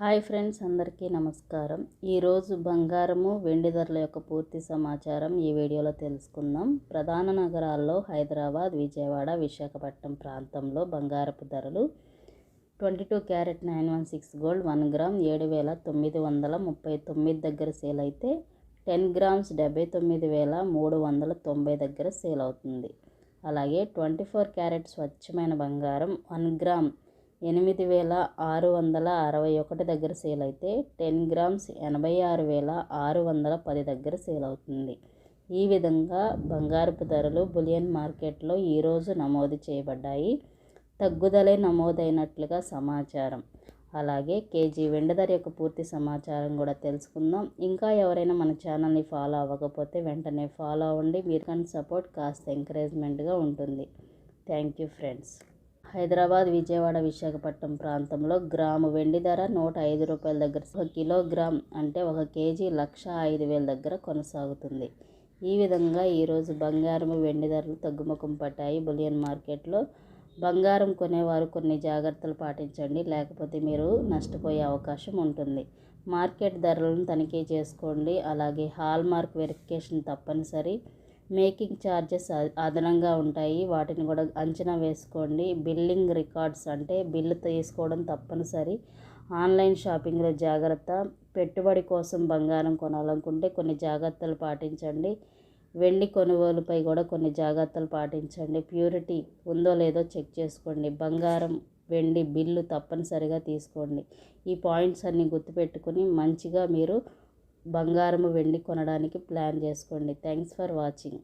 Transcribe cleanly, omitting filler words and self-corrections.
Hi friends, అందరికీ నమస్కారం. ఈరోజు బంగారము వెండి ధరల యొక్క పూర్తి సమాచారం ఈ వీడియోలో తెలుసుకుందాం. ప్రధాన నగరాల్లో హైదరాబాద్, విజయవాడ, విశాఖపట్నం ప్రాంతంలో బంగారపు ధరలు 22 క్యారెట్ 916 గోల్డ్ 1 గ్రామ్ 7,939 దగ్గర సేల్ అయితే 10 గ్రామ్స్ 79,390 దగ్గర సేల్ అవుతుంది. అలాగే 24 క్యారెట్ స్వచ్ఛమైన బంగారం 1 గ్రామ్ 8,661 దగ్గర సేల్ అయితే 10 గ్రామ్స్ 86,610 దగ్గర సేల్ అవుతుంది. ఈ విధంగా బంగారపు ధరలు బులియన్ మార్కెట్లో ఈరోజు నమోదు చేయబడ్డాయి. తగ్గుదలే నమోదైనట్లుగా సమాచారం. అలాగే కేజీ వెండి ధర యొక్క పూర్తి సమాచారం కూడా తెలుసుకుందాం. ఇంకా ఎవరైనా మన ఛానల్ని ఫాలో అవ్వకపోతే వెంటనే ఫాలో అవ్వండి. మీరు కానీ సపోర్ట్ కాస్త ఎంకరేజ్మెంట్గా ఉంటుంది. Thank you friends. Hyderabad, Vijayawada, Visakhapatnam ప్రాంతంలో గ్రాము వెండి ధర 105 రూపాయల దగ్గర, 1 కిలోగ్రామ్ అంటే 1 కేజీ 1,05,000 దగ్గర కొనసాగుతుంది. ఈ విధంగా ఈరోజు బంగారం వెండి ధరలు తగ్గుముఖం పట్టాయి. బులియన్ మార్కెట్లో బంగారం కొనేవారు కొన్ని జాగ్రత్తలు పాటించండి, లేకపోతే మీరు నష్టపోయే అవకాశం ఉంటుంది. మార్కెట్ ధరలను తనిఖీ చేసుకోండి. అలాగే హాల్ మార్క్ వెరిఫికేషన్ తప్పనిసరి. మేకింగ్ ఛార్జెస్ అదనంగా ఉంటాయి, వాటిని కూడా అంచనా వేసుకోండి. బిల్లింగ్ రికార్డ్స్ అంటే బిల్లు తీసుకోవడం తప్పనిసరి. ఆన్లైన్ షాపింగ్లో జాగ్రత్త. పెట్టుబడి కోసం బంగారం కొనాలనుకుంటే కొన్ని జాగ్రత్తలు పాటించండి. వెండి కొనుగోలుపై కూడా కొన్ని జాగ్రత్తలు పాటించండి. ప్యూరిటీ ఉందో లేదో చెక్ చేసుకోండి. బంగారం వెండి బిల్లు తప్పనిసరిగా తీసుకోండి. ఈ పాయింట్స్ అన్నీ గుర్తుపెట్టుకుని మంచిగా మీరు బంగారము వెండి కొనడానికి ప్లాన్ చేసుకోండి. Thanks for watching.